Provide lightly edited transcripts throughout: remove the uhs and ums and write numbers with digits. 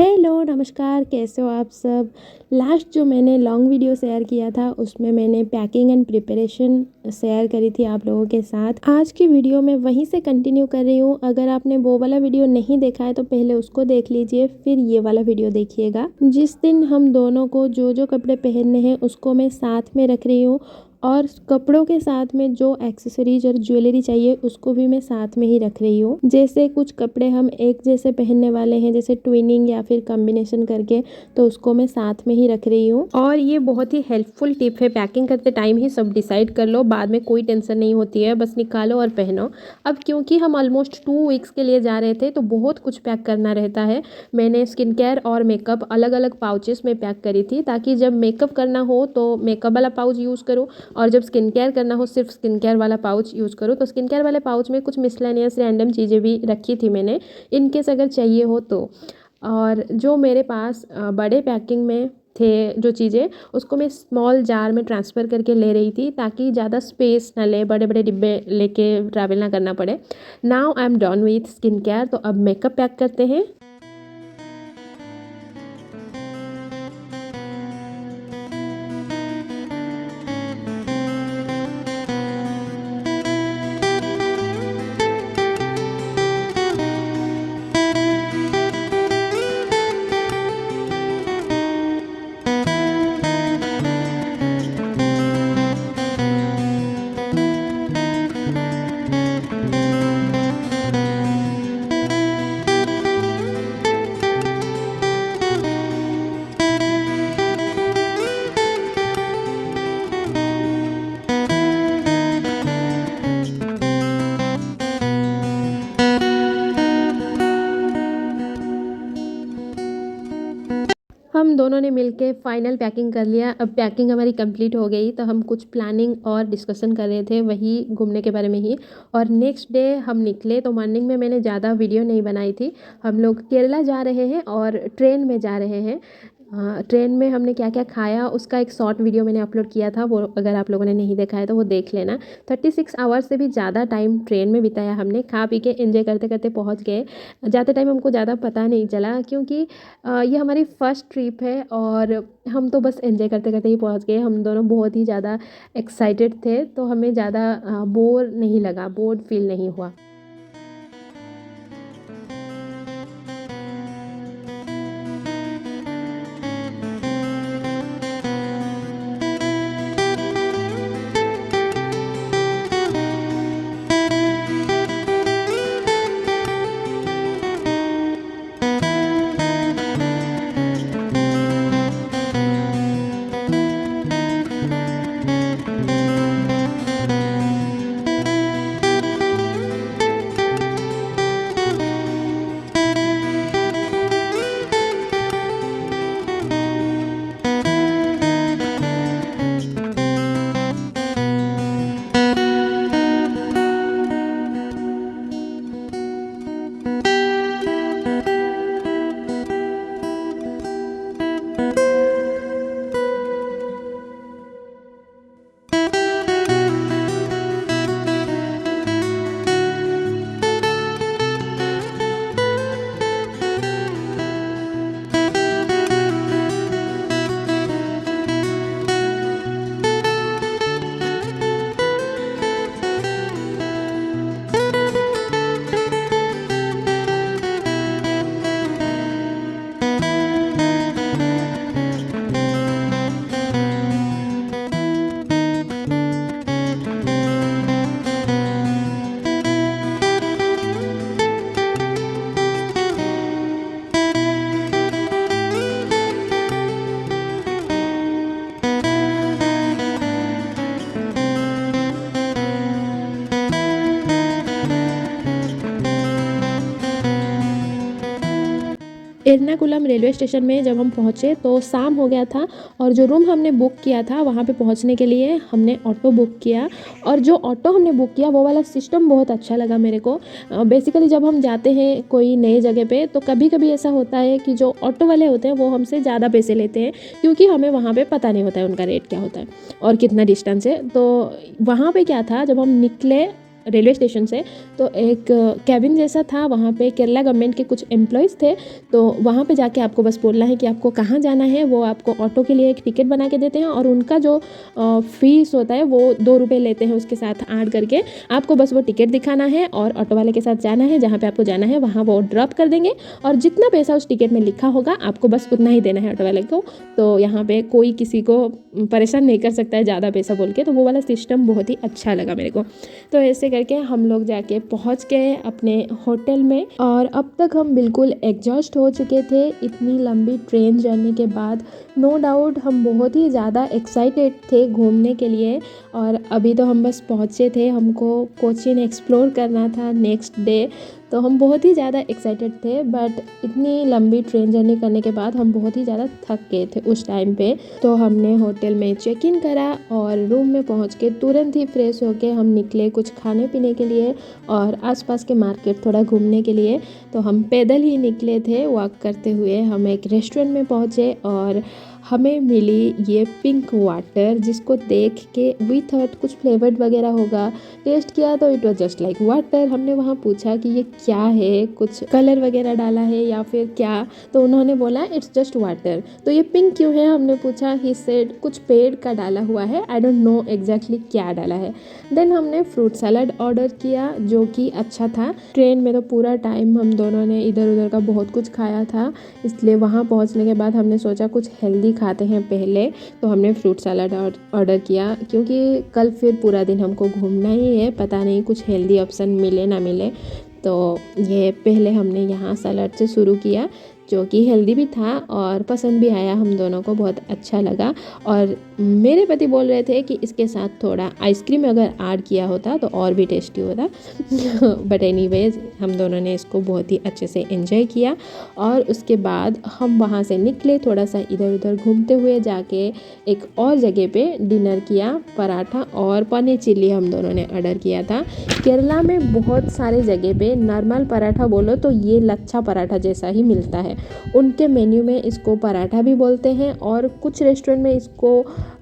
Hello नमस्कार, कैसे हो आप सब। लास्ट जो मैंने लॉन्ग वीडियो शेयर किया था उसमें मैंने पैकिंग एंड प्रिपरेशन शेयर करी थी आप लोगों के साथ। आज की वीडियो में वहीं से कंटिन्यू कर रही हूँ। अगर आपने वो वाला वीडियो नहीं देखा है तो पहले उसको देख लीजिए, फिर ये वाला वीडियो देखिएगा। जिस दिन हम दोनों को जो जो कपड़े पहनने हैं उसको मैं साथ में रख रही हूँ, और कपड़ों के साथ में जो एक्सेसरीज और ज्वेलरी चाहिए उसको भी मैं साथ में ही रख रही हूँ। जैसे कुछ कपड़े हम एक जैसे पहनने वाले हैं, जैसे ट्विनिंग या फिर कॉम्बिनेशन करके, तो उसको मैं साथ में ही रख रही हूँ। और ये बहुत ही हेल्पफुल टिप है, पैकिंग करते टाइम ही सब डिसाइड कर लो, बाद में कोई टेंशन नहीं होती है, बस निकालो और पहनो। अब क्योंकि हम ऑलमोस्ट 2 वीक्स के लिए जा रहे थे तो बहुत कुछ पैक करना रहता है। मैंने स्किन केयर और मेकअप अलग अलग पाउचेस में पैक करी थी, ताकि जब मेकअप करना हो तो मेकअप वाला पाउच यूज़ करो, और जब स्किन केयर करना हो सिर्फ स्किन केयर वाला पाउच यूज़ करो। तो स्किन केयर वाले पाउच में कुछ मिसलेनियस रैंडम चीज़ें भी रखी थी मैंने, इनकेस अगर चाहिए हो तो। और जो मेरे पास बड़े पैकिंग में थे जो चीज़ें, उसको मैं स्मॉल जार में ट्रांसफ़र करके ले रही थी, ताकि ज़्यादा स्पेस ना ले, बड़े बड़े डिब्बे लेके ट्रैवल ना करना पड़े। Now I am done with skin care, तो अब मेकअप पैक करते हैं। हम दोनों ने मिलके फाइनल पैकिंग कर लिया। अब पैकिंग हमारी कंप्लीट हो गई तो हम कुछ प्लानिंग और डिस्कशन कर रहे थे, वही घूमने के बारे में ही। और नेक्स्ट डे हम निकले, तो मॉर्निंग में मैंने ज़्यादा वीडियो नहीं बनाई थी। हम लोग केरला जा रहे हैं और ट्रेन में जा रहे हैं। ट्रेन में हमने क्या क्या खाया उसका एक शॉर्ट वीडियो मैंने अपलोड किया था, वो अगर आप लोगों ने नहीं देखा है तो वो देख लेना। 36 आवर्स से भी ज़्यादा टाइम ट्रेन में बिताया हमने, खा पी के एंजॉय करते करते पहुंच गए। जाते टाइम हमको ज़्यादा पता नहीं चला, क्योंकि ये हमारी फर्स्ट ट्रिप है और हम तो बस एंजॉय करते करते ही पहुंच गए। हम दोनों बहुत ही ज़्यादा एक्साइटेड थे, तो हमें ज़्यादा बोर नहीं लगा, बोर्ड फील नहीं हुआ। एर्नाकुलम रेलवे स्टेशन में जब हम पहुँचे तो शाम हो गया था, और जो रूम हमने बुक किया था वहाँ पे पहुँचने के लिए हमने ऑटो बुक किया। और जो ऑटो हमने बुक किया वो वाला सिस्टम बहुत अच्छा लगा मेरे को। बेसिकली जब हम जाते हैं कोई नए जगह पे तो कभी कभी ऐसा होता है कि जो ऑटो वाले होते हैं वो हमसे ज़्यादा पैसे लेते हैं, क्योंकि हमें वहाँ पे पता नहीं होता है उनका रेट क्या होता है और कितना डिस्टेंस है। तो वहाँ पे क्या था, जब हम निकले रेलवे स्टेशन से, तो एक कैबिन जैसा था, वहाँ पे केरला गवर्नमेंट के कुछ एम्प्लॉयज़ थे। तो वहाँ पे जाके आपको बस बोलना है कि आपको कहाँ जाना है। वो आपको ऑटो के लिए एक टिकट बना के देते हैं और उनका जो फीस होता है वो 2 रुपये लेते हैं उसके साथ ऐड करके। आपको बस वो टिकट दिखाना है और ऑटो वाले के साथ जाना है, जहाँ पे आपको जाना है वहाँ वो ड्रॉप कर देंगे और जितना पैसा उस टिकट में लिखा होगा आपको बस उतना ही देना है ऑटो वाले को। तो यहाँ पे कोई किसी को परेशान नहीं कर सकता है ज़्यादा पैसा बोल के। तो वो वाला सिस्टम बहुत ही अच्छा लगा मेरे को। तो ऐसे करके हम लोग जाके पहुँच गए अपने होटल में और अब तक हम बिल्कुल एग्जॉस्ट हो चुके थे इतनी लंबी ट्रेन जर्नी के बाद। नो डाउट हम बहुत ही ज़्यादा एक्साइटेड थे घूमने के लिए। और अभी तो हम बस पहुँचे थे, हमको कोचीन एक्सप्लोर करना था नेक्स्ट डे। तो हम बहुत ही ज़्यादा एक्साइटेड थे, बट इतनी लंबी ट्रेन जर्नी करने के बाद हम बहुत ही ज़्यादा थक गए थे उस टाइम पे। तो हमने होटल में चेक इन करा और रूम में पहुंच के तुरंत ही फ्रेश होके हम निकले कुछ खाने पीने के लिए और आसपास के मार्केट थोड़ा घूमने के लिए। तो हम पैदल ही निकले थे वॉक करते हुए। हम एक रेस्टोरेंट में पहुंचे और हमें मिली ये पिंक वाटर, जिसको देख के वी थॉट कुछ फ्लेवर्ड वगैरह होगा। टेस्ट किया तो it was just like water. हमने वहाँ पूछा कि ये क्या है, कुछ कलर वगैरह डाला है या फिर क्या, तो उन्होंने बोला इट्स जस्ट वाटर। तो ये पिंक क्यों है हमने पूछा, ही सेड कुछ पेड़ का डाला हुआ है, आई डोंट नो एग्जैक्टली क्या डाला है। देन हमने फ्रूट सलाद ऑर्डर किया जो कि अच्छा था। ट्रेन में तो पूरा टाइम हम दोनों ने इधर उधर का बहुत कुछ खाया था, इसलिए वहाँ पहुँचने के बाद हमने सोचा कुछ हेल्दी खाते हैं पहले। तो हमने फ्रूट सलाद ऑर्डर किया क्योंकि कल फिर पूरा दिन हमको घूमना ही है, पता नहीं कुछ हेल्दी ऑप्शन मिले ना मिले। तो ये पहले हमने यहाँ सलाद से शुरू किया जो कि हेल्दी भी था और पसंद भी आया, हम दोनों को बहुत अच्छा लगा। और मेरे पति बोल रहे थे कि इसके साथ थोड़ा आइसक्रीम अगर ऐड किया होता तो और भी टेस्टी होता। बट एनीवेज हम दोनों ने इसको बहुत ही अच्छे से एंजॉय किया। और उसके बाद हम वहाँ से निकले, थोड़ा सा इधर उधर घूमते हुए जाके एक और जगह पे डिनर किया। पराठा और पनीर चिल्ली हम दोनों ने ऑर्डर किया था। केरला में बहुत सारे जगह पे नॉर्मल पराठा बोलो तो ये लच्छा पराठा जैसा ही मिलता है। उनके मेन्यू में इसको पराठा भी बोलते हैं और कुछ रेस्टोरेंट में इसको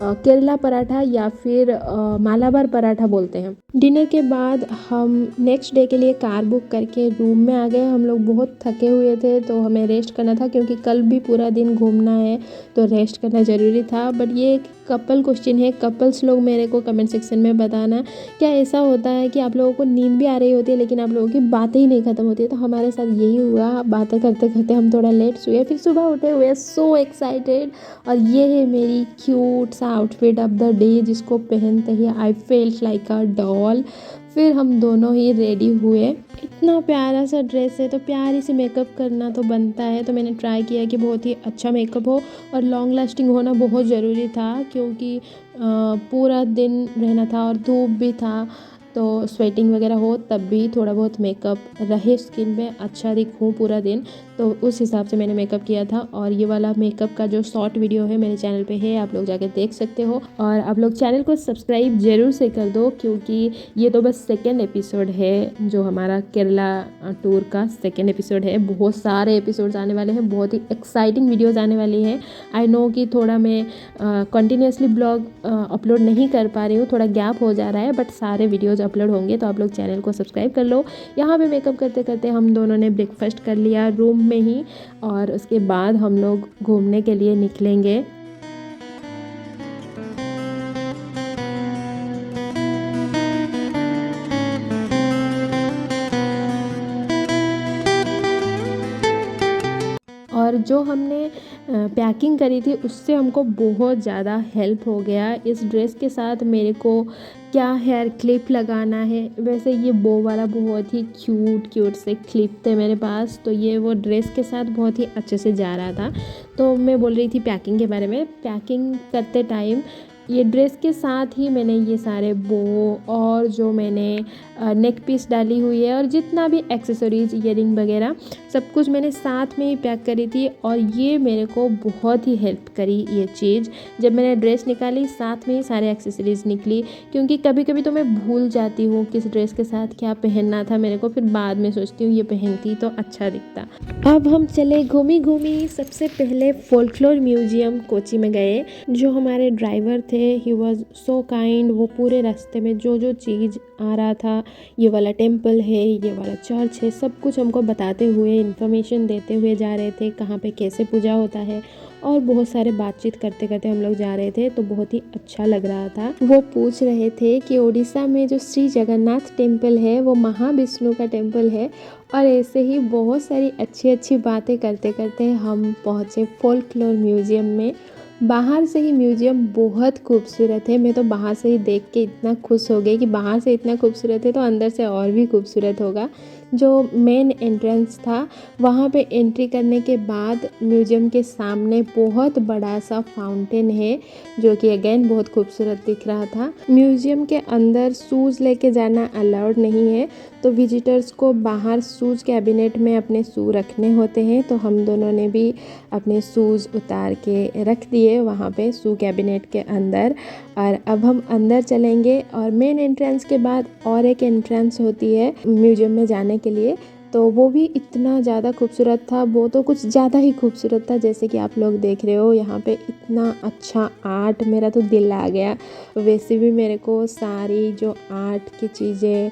केरला पराठा या फिर मालाबार पराठा बोलते हैं। डिनर के बाद हम नेक्स्ट डे के लिए कार बुक करके रूम में आ गए। हम लोग बहुत थके हुए थे तो हमें रेस्ट करना था क्योंकि कल भी पूरा दिन घूमना है, तो रेस्ट करना ज़रूरी था। बट ये एक कपल क्वेश्चन है, कपल्स लोग मेरे को कमेंट सेक्शन में बताना क्या ऐसा होता है कि आप लोगों को नींद भी आ रही होती है लेकिन आप लोगों की बातें ही नहीं ख़त्म होती है। तो हमारे साथ यही हुआ, बातें करते करते हम थोड़ा लेट सोए, फिर सुबह उठे हुए सो एक्साइटेड। और ये है मेरी क्यूट सा आउटफिट ऑफ द डे, जिसको पहनते ही I felt like a doll. फिर हम दोनों ही रेडी हुए। इतना प्यारा सा ड्रेस है तो प्यारी सी मेकअप करना तो बनता है। तो मैंने ट्राई किया कि बहुत ही अच्छा मेकअप हो और लॉन्ग लास्टिंग होना बहुत ज़रूरी था क्योंकि पूरा दिन रहना था और धूप भी था, तो स्वेटिंग वगैरह हो तब भी थोड़ा बहुत मेकअप रहे स्किन पे, अच्छा दिखूँ पूरा दिन। तो उस हिसाब से मैंने मेकअप किया था। और ये वाला मेकअप का जो शॉर्ट वीडियो है मेरे चैनल पे है, आप लोग जाके देख सकते हो। और आप लोग चैनल को सब्सक्राइब ज़रूर से कर दो क्योंकि ये तो बस सेकेंड एपिसोड है, जो हमारा केरला टूर का सेकेंड एपिसोड है। बहुत सारे एपिसोड्स आने वाले हैं, बहुत ही एक्साइटिंग वीडियोज़ आने वाली हैं। आई नो कि थोड़ा मैं कंटिन्यूसली ब्लॉग अपलोड नहीं कर पा रही हूँ, थोड़ा गैप हो जा रहा है, बट सारे वीडियोज़ अपलोड होंगे। तो आप लोग चैनल को सब्सक्राइब कर लो। यहाँ पे मेकअप करते करते हम दोनों ने ब्रेकफास्ट कर लिया रूम में ही और उसके बाद हम लोग घूमने के लिए निकलेंगे। और जो हमने पैकिंग करी थी उससे हमको बहुत ज़्यादा हेल्प हो गया। इस ड्रेस के साथ मेरे को क्या हेयर क्लिप लगाना है, वैसे ये बो वाला बहुत ही क्यूट से क्लिप थे मेरे पास, तो ये वो ड्रेस के साथ बहुत ही अच्छे से जा रहा था। तो मैं बोल रही थी पैकिंग के बारे में। पैकिंग करते टाइम ये ड्रेस के साथ ही मैंने ये सारे बो और जो मैंने नेक पीस डाली हुई है और जितना भी एक्सेसरीज ईयरिंग वगैरह सब कुछ मैंने साथ में ही पैक करी थी। और ये मेरे को बहुत ही हेल्प करी ये चीज़। जब मैंने ड्रेस निकाली साथ में ही सारे एक्सेसरीज निकली, क्योंकि कभी कभी तो मैं भूल जाती हूँ किस ड्रेस के साथ क्या पहनना था मेरे को, फिर बाद में सोचती हूँ ये पहनती तो अच्छा दिखता। अब हम चले घूमी सबसे पहले फोल्कलोर म्यूजियम कोची में गए। जो हमारे ड्राइवर थे थे ही वॉज सो काइंड। वो पूरे रास्ते में जो जो चीज़ आ रहा था, ये वाला टेम्पल है, ये वाला चर्च है, सब कुछ हमको बताते हुए, इन्फॉर्मेशन देते हुए जा रहे थे, कहाँ पे कैसे पूजा होता है, और बहुत सारे बातचीत करते करते हम लोग जा रहे थे। तो बहुत ही अच्छा लग रहा था। वो पूछ रहे थे कि उड़ीसा में जो श्री जगन्नाथ टेम्पल है वो महाविष्णु का टेम्पल है। और ऐसे ही बहुत सारी अच्छी अच्छी बातें करते करते हम पहुँचे फोल्कलोर म्यूज़ियम में। बाहर से ही म्यूज़ियम बहुत खूबसूरत है। मैं तो बाहर से ही देख के इतना खुश हो गई कि बाहर से इतना खूबसूरत है तो अंदर से और भी खूबसूरत होगा। जो मेन एंट्रेंस था वहाँ पे एंट्री करने के बाद म्यूज़ियम के सामने बहुत बड़ा सा फाउंटेन है जो कि अगेन बहुत खूबसूरत दिख रहा था। म्यूज़ियम के अंदर शूज़ लेके जाना अलाउड नहीं है, तो विजिटर्स को बाहर शूज़ कैबिनेट में अपने शू रखने होते हैं। तो हम दोनों ने भी अपने शूज़ उतार के रख दिए वहाँ पे शू कैबिनेट के अंदर। और अब हम अंदर चलेंगे और मेन एंट्रेंस के बाद और एक एंट्रेंस होती है म्यूज़ियम में जाने के लिए। तो वो भी इतना ज़्यादा खूबसूरत था, वो तो कुछ ज़्यादा ही खूबसूरत था। जैसे कि आप लोग देख रहे हो यहाँ पे इतना अच्छा आर्ट, मेरा तो दिल आ गया। वैसे भी मेरे को सारी जो आर्ट की चीज़ें,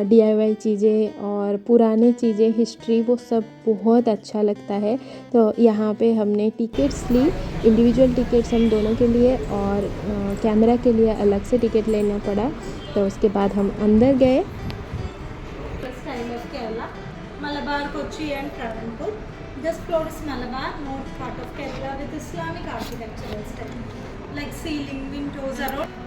DIY चीज़ें और पुराने चीज़ें, हिस्ट्री, वो सब बहुत अच्छा लगता है। तो यहाँ पे हमने टिकट्स ली, इंडिविजुअल टिकट्स हम दोनों के लिए, और कैमरा के लिए अलग से टिकट लेना पड़ा। तो उसके बाद हम अंदर गए। Malabar, Kochi and Travancore. This floor is Malabar, north part of Kerala with Islamic architectural style, like ceiling, windows around.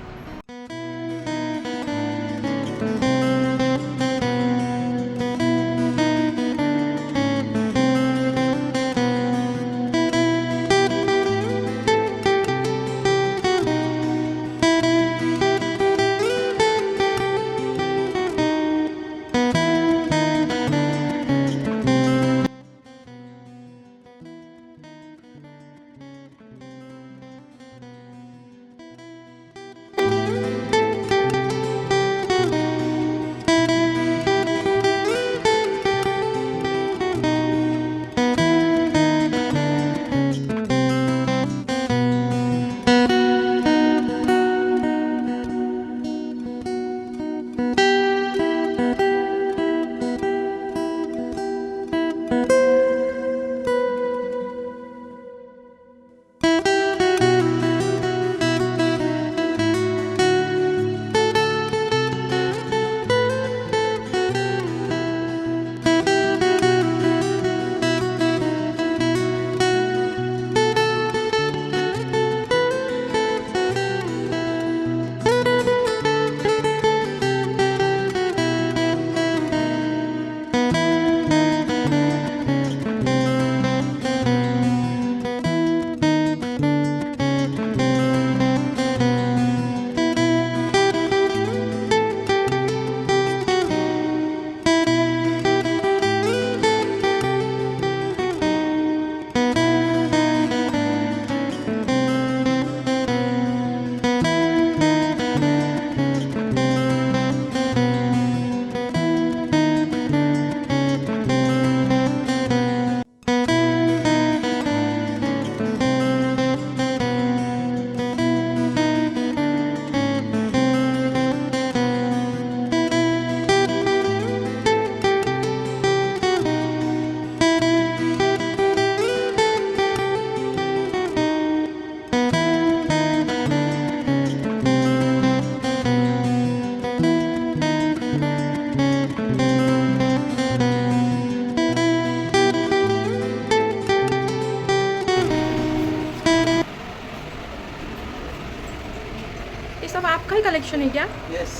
ये सब आपका ही कलेक्शन है क्या? Yes.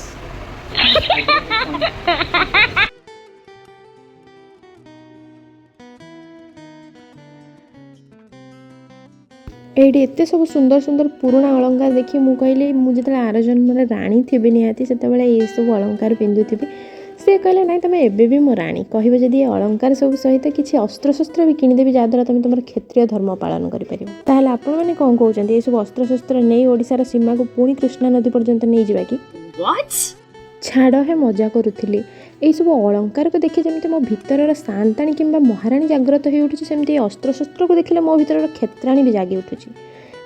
एठी एते सब सुंदर सुंदर पुराना अलंकार देखि मु कहले मु जेतला आर जन्म राणी थिबि निहाती सेतेबेले ए सब अलंकार पिंधुथिबि। से कहले नाई तमे एबे भी मो राणी कहबे जदि अलंकार सब सहित किछि अस्त्र शस्त्र भी किनिदेबि जाद्वारा तमे तुमर क्षेत्रीय धर्म पालन करि परिबो। ताहले आपण माने कोन कहउचंती ए सब अस्त्र शस्त्र नै ओडिसा रा सीमा को पुणी कृष्णा नदी पर्यंत नै जिबा कि? What? छाड़ है मजा करुଥିଲି। यही सब अलंकार को देखिए जमी मो भीतर सान्ताणी कि महाराणी जाग्रत हो उठुची, सेमती अस्त्र शस्त्र को देखिले मो भीतर क्षेत्राणी भी जागी उठुची।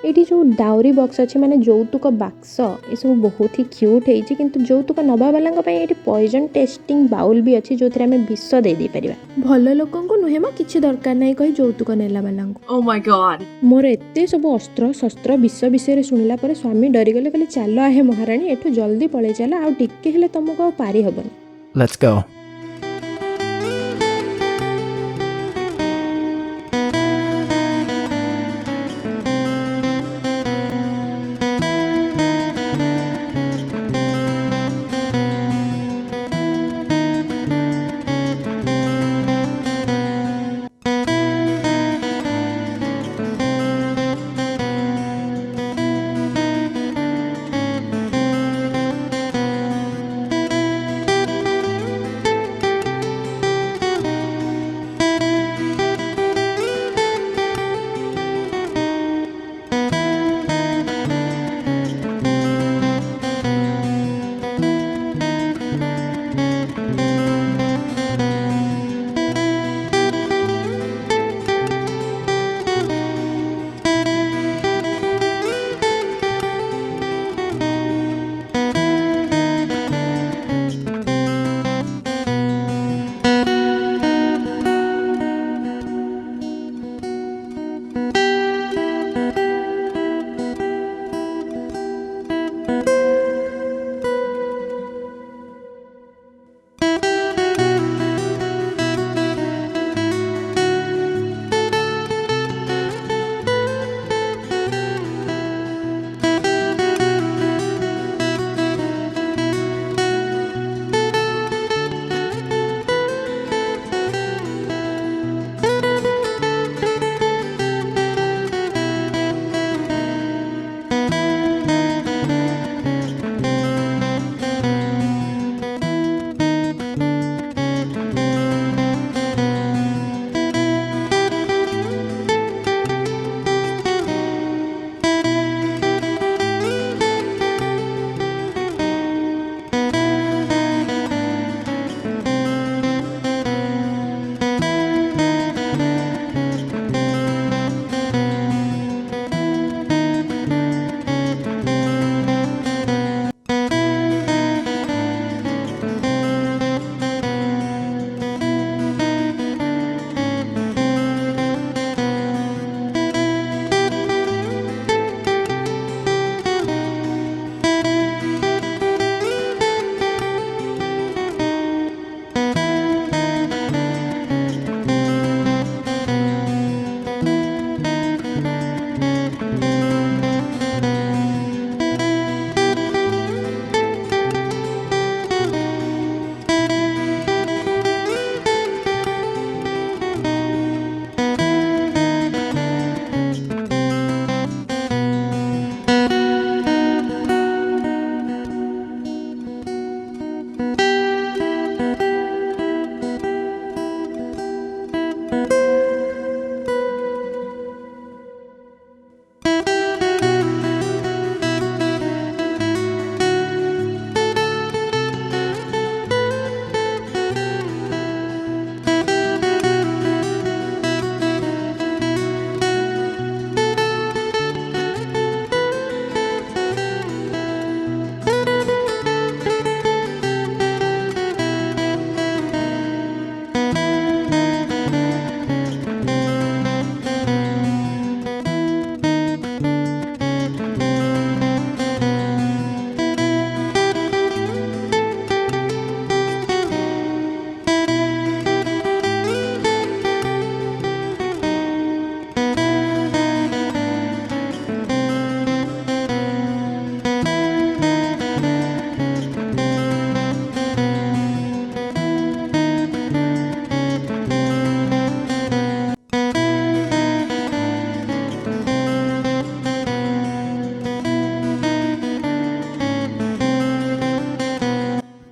ये जो डाउरी बॉक्स अच्छे माने যৌতুक बाक्स ये सब बहुत ही क्यूट है किंतु যৌতুक नवा वाला ये पॉइजन टेस्टिंग बाउल भी अच्छी जो आम विष दे दे पारिबा भल लोक नुहे म किछि दरकार नहीं कही যৌতুक नेला वाला Oh my god. मोर एते सब अस्त्र शस्त्र विष विषय शुणिला पर स्वामी डरीगले कहले चल आहे महाराणी एठू जल्दी पळै चल आ टिके हेले तुमको आ पारी हबनी। Let's go.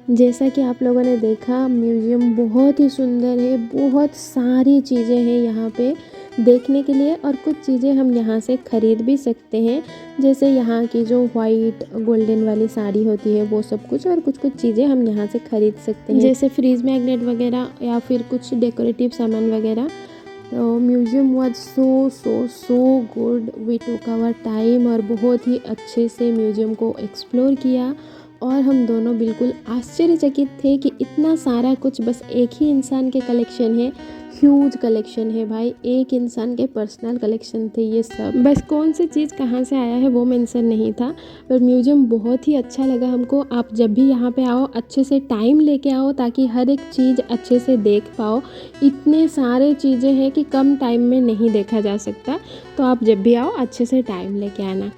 जैसा कि आप लोगों ने देखा म्यूज़ियम बहुत ही सुंदर है, बहुत सारी चीज़ें हैं यहाँ पे देखने के लिए और कुछ चीज़ें हम यहाँ से ख़रीद भी सकते हैं, जैसे यहाँ की जो वाइट गोल्डन वाली साड़ी होती है वो सब कुछ, और कुछ कुछ चीज़ें हम यहाँ से ख़रीद सकते हैं जैसे फ्रीज मैग्नेट वगैरह या फिर कुछ डेकोरेटिव सामान वगैरह। तो museum was so good. We took our time और बहुत ही अच्छे से म्यूज़ियम को एक्सप्लोर किया और हम दोनों बिल्कुल आश्चर्यचकित थे कि इतना सारा कुछ बस एक ही इंसान के कलेक्शन है। ह्यूज कलेक्शन है भाई, एक इंसान के पर्सनल कलेक्शन थे ये सब। बस कौन सी चीज़ कहाँ से आया है वो मेंशन नहीं था, पर म्यूज़ियम बहुत ही अच्छा लगा हमको। आप जब भी यहाँ पे आओ अच्छे से टाइम लेके आओ ताकि हर एक चीज़ अच्छे से देख पाओ। इतने सारे चीज़ें हैं कि कम टाइम में नहीं देखा जा सकता, तो आप जब भी आओ अच्छे से टाइम लेके आना।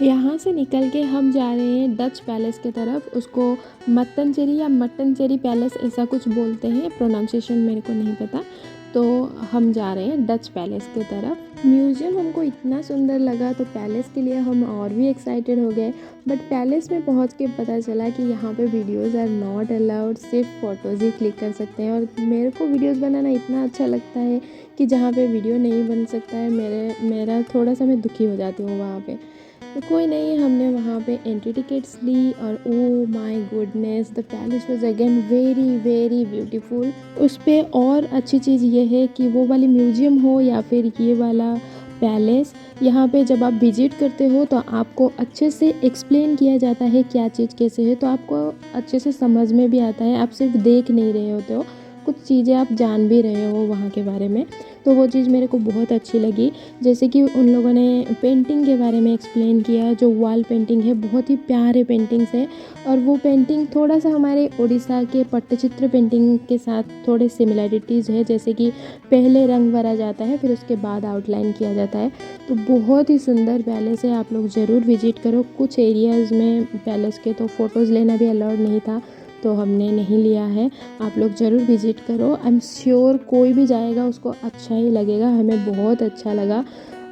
यहाँ से निकल के हम जा रहे हैं डच पैलेस की तरफ। उसको मत्तनचेरी या मट्टनचेरी पैलेस ऐसा कुछ बोलते हैं, प्रोनाउंसिएशन मेरे को नहीं पता। तो हम जा रहे हैं डच पैलेस की तरफ। म्यूज़ियम हमको इतना सुंदर लगा तो पैलेस के लिए हम और भी एक्साइटेड हो गए। बट पैलेस में पहुँच के पता चला कि यहाँ पे वीडियोज़ आर नॉट अलाउड, सिर्फ फ़ोटोज़ ही क्लिक कर सकते हैं। और मेरे को वीडियोज़ बनाना इतना अच्छा लगता है कि जहाँ पे वीडियो नहीं बन सकता है मेरा थोड़ा सा मैं दुखी हो जाती हूँ वहाँ पे। तो कोई नहीं, हमने वहाँ पे एंट्री टिकट्स ली और oh my goodness, the palace was again very beautiful. उस पे और अच्छी चीज़ ये है कि वो वाली म्यूज़ियम हो या फिर ये वाला पैलेस, यहाँ पे जब आप विजिट करते हो तो आपको अच्छे से एक्सप्लेन किया जाता है क्या चीज़ कैसे है, तो आपको अच्छे से समझ में भी आता है। आप सिर्फ देख नहीं रहे होते हो, कुछ चीज़ें आप जान भी रहे हो वहाँ के बारे में। तो वो चीज़ मेरे को बहुत अच्छी लगी। जैसे कि उन लोगों ने पेंटिंग के बारे में एक्सप्लेन किया, जो वॉल पेंटिंग है बहुत ही प्यारे पेंटिंग्स है। और वो पेंटिंग थोड़ा सा हमारे उड़ीसा के पट्टचित्र पेंटिंग के साथ थोड़े सिमिलैरिटीज़ है। जैसे कि पहले रंग भरा जाता है फिर उसके बाद आउटलाइन किया जाता है। तो बहुत ही सुंदर पैलेस है, आप लोग ज़रूर विजिट करो। कुछ एरियाज़ में पैलेस के तो फ़ोटोज़ लेना भी अलाउड नहीं था, तो हमने नहीं लिया है। आप लोग ज़रूर विज़िट करो, आई एम श्योर कोई भी जाएगा उसको अच्छा ही लगेगा। हमें बहुत अच्छा लगा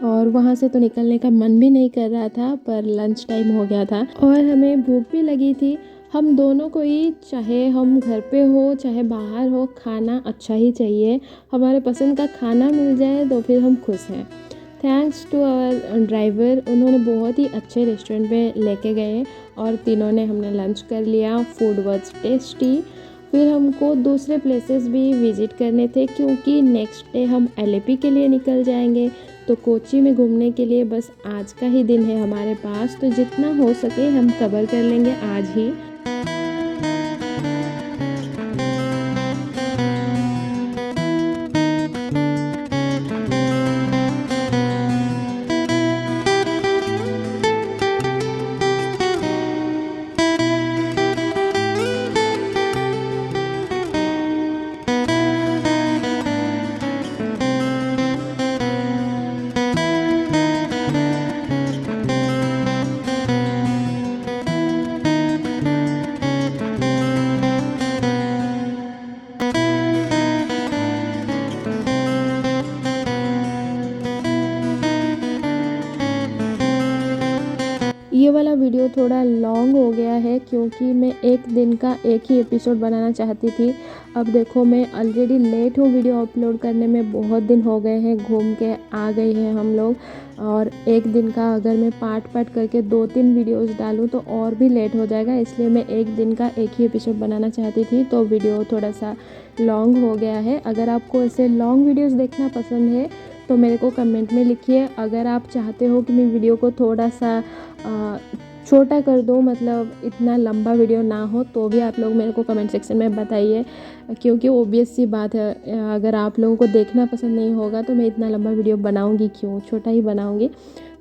और वहाँ से तो निकलने का मन भी नहीं कर रहा था, पर लंच टाइम हो गया था और हमें भूख भी लगी थी। हम दोनों को ही, चाहे हम घर पे हो चाहे बाहर हो, खाना अच्छा ही चाहिए। हमारे पसंद का खाना मिल जाए तो फिर हम खुश हैं। थैंक्स टू आवर ड्राइवर, उन्होंने बहुत ही अच्छे रेस्टोरेंट पे लेके गए और तीनों ने हमने लंच कर लिया। Food was tasty. फिर हमको दूसरे प्लेसेस भी विज़िट करने थे क्योंकि नेक्स्ट डे हम एलेपी के लिए निकल जाएंगे। तो कोची में घूमने के लिए बस आज का ही दिन है हमारे पास, तो जितना हो सके हम कवर कर लेंगे आज ही। ये वाला वीडियो थोड़ा लॉन्ग हो गया है क्योंकि मैं एक दिन का एक ही एपिसोड बनाना चाहती थी। अब देखो मैं ऑलरेडी लेट हूँ वीडियो अपलोड करने में, बहुत दिन हो गए हैं, घूम के आ गए हैं हम लोग। और एक दिन का अगर मैं पार्ट करके 2-3 वीडियोस डालूँ तो और भी लेट हो जाएगा, इसलिए मैं एक दिन का एक ही एपिसोड बनाना चाहती थी। तो वीडियो थोड़ा सा लॉन्ग हो गया है। अगर आपको ऐसे लॉन्ग वीडियोज़ देखना पसंद है तो मेरे को कमेंट में लिखिए। अगर आप चाहते हो कि मैं वीडियो को थोड़ा सा छोटा कर दूँ, मतलब इतना लंबा वीडियो ना हो, तो भी आप लोग मेरे को कमेंट सेक्शन में बताइए। क्योंकि ऑब्वियस सी बात है, अगर आप लोगों को देखना पसंद नहीं होगा तो मैं इतना लंबा वीडियो बनाऊंगी क्यों, छोटा ही बनाऊंगी।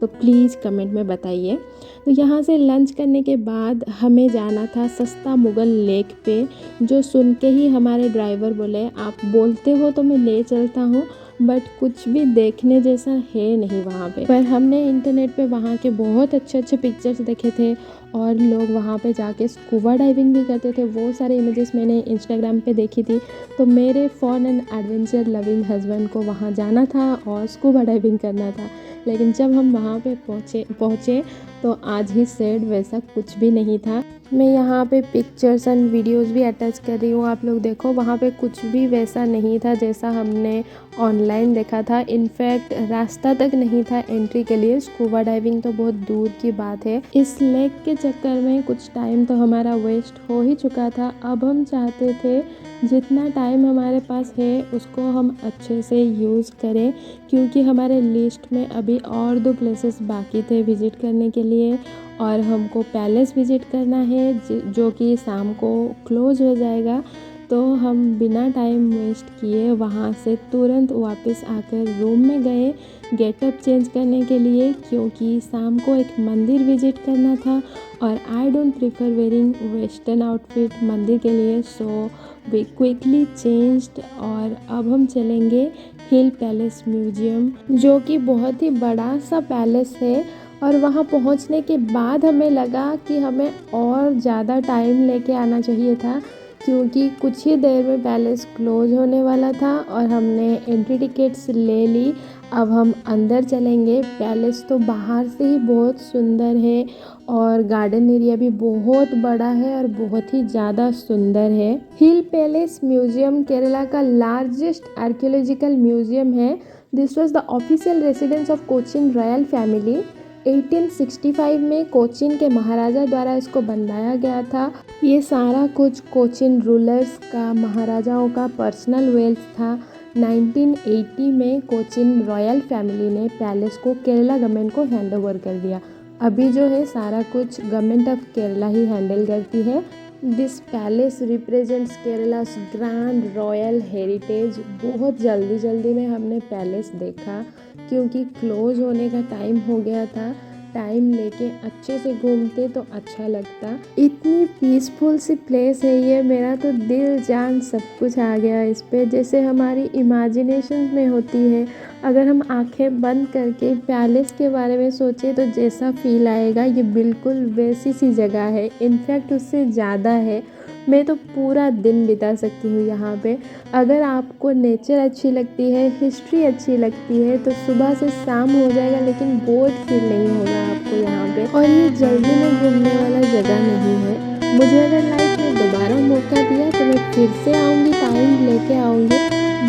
तो प्लीज़ कमेंट में बताइए। तो यहाँ से लंच करने के बाद हमें जाना था सस्ता मुगल लेक पे, जो सुन के ही हमारे ड्राइवर बोले आप बोलते हो तो मैं ले चलता हूँ, बट कुछ भी देखने जैसा है नहीं वहाँ पे। पर हमने इंटरनेट पे वहाँ के बहुत अच्छे पिक्चर्स देखे थे और लोग वहाँ पे जाके स्कूबा डाइविंग भी करते थे। वो सारे इमेजेस मैंने इंस्टाग्राम पे देखी थी। तो मेरे fun and adventure loving husband को वहाँ जाना था और स्कूबा डाइविंग करना था। लेकिन जब हम वहाँ पे पहुँचे तो आज ही सेड वैसा कुछ भी नहीं था। मैं यहाँ पे पिक्चर्स एंड वीडियोस भी अटैच कर रही हूँ, आप लोग देखो। वहाँ पे कुछ भी वैसा नहीं था जैसा हमने ऑनलाइन देखा था। इनफैक्ट रास्ता तक नहीं था एंट्री के लिए। स्कूबा डाइविंग तो बहुत दूर की बात है। इस लेक के चक्कर में कुछ टाइम तो हमारा वेस्ट हो ही चुका था। अब हम चाहते थे जितना टाइम हमारे पास है उसको हम अच्छे से यूज़ करें, क्योंकि हमारे लिस्ट में अभी और 2 प्लेसेस बाकी थे विज़िट करने के लिए। और हमको पैलेस विज़िट करना है जो कि शाम को क्लोज़ हो जाएगा। तो हम बिना टाइम वेस्ट किए वहाँ से तुरंत वापस आकर रूम में गए गेटअप चेंज करने के लिए, क्योंकि शाम को एक मंदिर विज़िट करना था और I don't prefer wearing western outfit मंदिर के लिए। सो वी क्विकली चेंज्ड और अब हम चलेंगे हिल पैलेस म्यूजियम, जो कि बहुत ही बड़ा सा पैलेस है। और वहाँ पहुँचने के बाद हमें लगा कि हमें और ज़्यादा टाइम लेके आना चाहिए था, क्योंकि कुछ ही देर में पैलेस क्लोज होने वाला था और हमने एंट्री टिकट्स ले ली। अब हम अंदर चलेंगे। पैलेस तो बाहर से ही बहुत सुंदर है और गार्डन एरिया भी बहुत बड़ा है और बहुत ही ज़्यादा सुंदर है। हिल पैलेस म्यूजियम केरला का लार्जेस्ट आर्कियोलॉजिकल म्यूजियम है। This was the official residence of Cochin royal family. 1865 में कोचिन के महाराजा द्वारा इसको बनवाया गया था। ये सारा कुछ कोचिन रूलर्स का, महाराजाओं का पर्सनल वेल्थ था। 1980 में कोचिन रॉयल फैमिली ने पैलेस को केरला गवर्नमेंट को हैंड ओवर कर दिया। अभी जो है सारा कुछ गवर्नमेंट ऑफ केरला ही हैंडल करती है। This palace represents Kerala's grand royal heritage. बहुत जल्दी में हमने पैलेस देखा क्योंकि क्लोज होने का टाइम हो गया था। टाइम लेके अच्छे से घूमते तो अच्छा लगता। इतनी पीसफुल सी प्लेस है ये, मेरा तो दिल जान सब कुछ आ गया इस पे, जैसे हमारी इमेजिनेशन में होती है। अगर हम आंखें बंद करके पैलेस के बारे में सोचें तो जैसा फील आएगा ये बिल्कुल वैसी सी जगह है, इनफैक्ट उससे ज़्यादा है। मैं तो पूरा दिन बिता सकती हूँ यहाँ पे। अगर आपको नेचर अच्छी लगती है, हिस्ट्री अच्छी लगती है तो सुबह से शाम हो जाएगा लेकिन बोर्ड फील नहीं होगा आपको यहाँ पे। और ये जल्दी में घूमने वाला जगह नहीं है। मुझे अगर लाइफ में दोबारा मौका दिया तो मैं फिर से आऊँगी, टाइम लेके आऊँगी।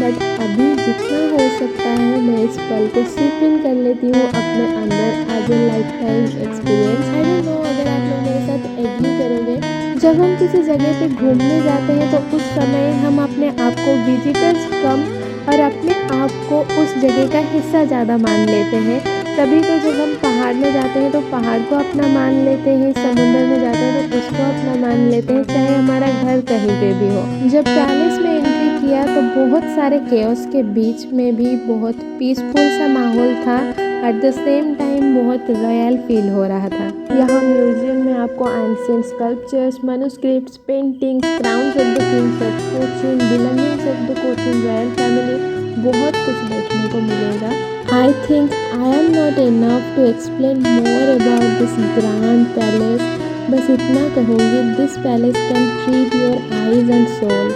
बट अभी जितना हो सकता है मैं इस पल को सिप इन कर लेती हूँ अपने अंदर as a lifetime experience. I don't know अगर आप लोग मेरे साथ एग्री करोगे। जब हम किसी जगह पे घूमने जाते हैं तो उस समय हम अपने आप को विजिटर्स कम और अपने आप को उस जगह का हिस्सा ज़्यादा मान लेते हैं। तभी तो जब हम पहाड़ में जाते हैं तो पहाड़ को अपना मान लेते हैं, समुद्र में जाते हैं तो उसको अपना मान लेते हैं, चाहे हमारा घर कहीं पे भी हो। जब पैलेस में एंट्री किया तो बहुत सारे केओस के बीच में भी बहुत पीसफुल सा माहौल था। एट द सेम टाइम बहुत रॉयल फील हो रहा था। यहाँ म्यूजियम में आपको ancient sculptures, manuscripts, paintings, crowns of the kings of Cochin, belongings of the Cochin royal family, बहुत कुछ देखने को मिलेगा। I think I am not enough to explain more about this grand palace. बस इतना कहूँगी, this palace can treat your eyes and soul.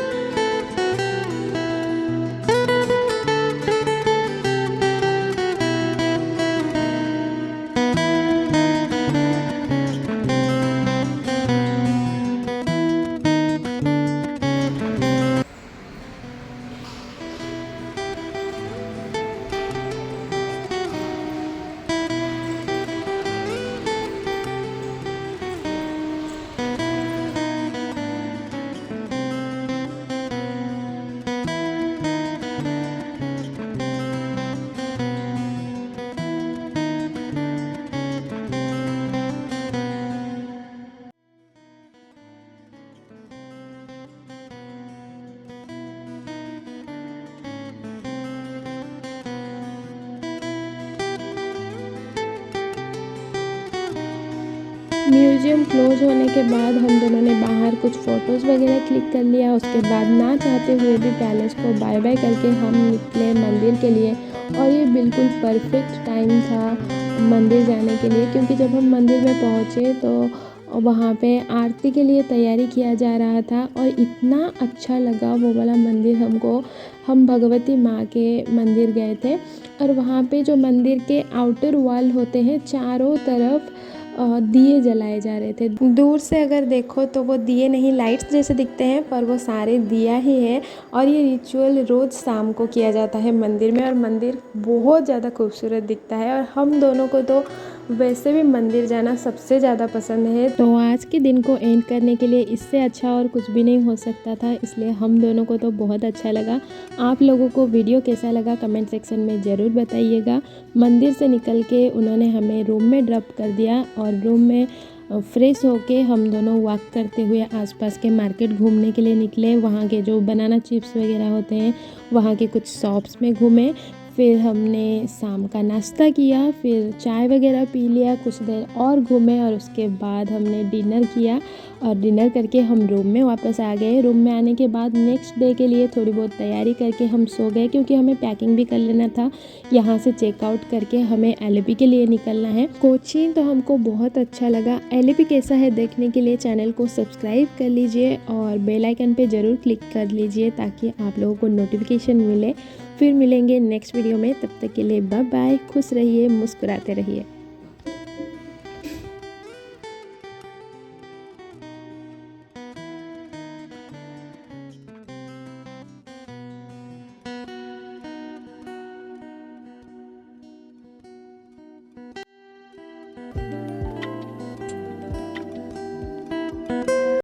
Museum close होने के बाद हम दोनों ने बाहर कुछ फ़ोटोज़ वगैरह क्लिक कर लिया। उसके बाद ना चाहते हुए भी पैलेस को बाय बाय करके हम निकले मंदिर के लिए। और ये बिल्कुल परफेक्ट टाइम था मंदिर जाने के लिए, क्योंकि जब हम मंदिर में पहुँचे तो वहाँ पे आरती के लिए तैयारी किया जा रहा था और इतना अच्छा लगा वो वाला मंदिर हमको। हम भगवती माँ के मंदिर गए थे और वहाँ पे जो मंदिर के आउटर वॉल होते हैं चारों तरफ दिए जलाए जा रहे थे। दूर से अगर देखो तो वो दिए नहीं लाइट्स जैसे दिखते हैं, पर वो सारे दिया ही है। और ये रिचुअल रोज़ शाम को किया जाता है मंदिर में, और मंदिर बहुत ज़्यादा खूबसूरत दिखता है। और हम दोनों को तो वैसे भी मंदिर जाना सबसे ज़्यादा पसंद है। तो आज के दिन को एंड करने के लिए इससे अच्छा और कुछ भी नहीं हो सकता था, इसलिए हम दोनों को तो बहुत अच्छा लगा। आप लोगों को वीडियो कैसा लगा कमेंट सेक्शन में ज़रूर बताइएगा। मंदिर से निकल के उन्होंने हमें रूम में ड्रॉप कर दिया, और रूम में फ्रेश होके हम दोनों वॉक करते हुए आसपास के मार्केट घूमने के लिए निकले। वहाँ के जो बनाना चिप्स वगैरह होते हैं वहाँ के कुछ शॉप्स में घूमे। फिर हमने शाम का नाश्ता किया, फिर चाय वगैरह पी लिया, कुछ देर और घूमे, और उसके बाद हमने डिनर किया। और डिनर करके हम रूम में वापस आ गए। रूम में आने के बाद नेक्स्ट डे के लिए थोड़ी बहुत तैयारी करके हम सो गए, क्योंकि हमें पैकिंग भी कर लेना था। यहाँ से चेकआउट करके हमें एलएपी के लिए निकलना है। कोचीन तो हमको बहुत अच्छा लगा। एलएपी कैसा है देखने के लिए चैनल को सब्सक्राइब कर लीजिए और बेल आइकन पे ज़रूर क्लिक कर लीजिए, ताकि आप लोगों को नोटिफिकेशन मिले। फिर मिलेंगे नेक्स्ट वीडियो में, तब तक के लिए बाय बाय। खुश रहिए, मुस्कुराते रहिए।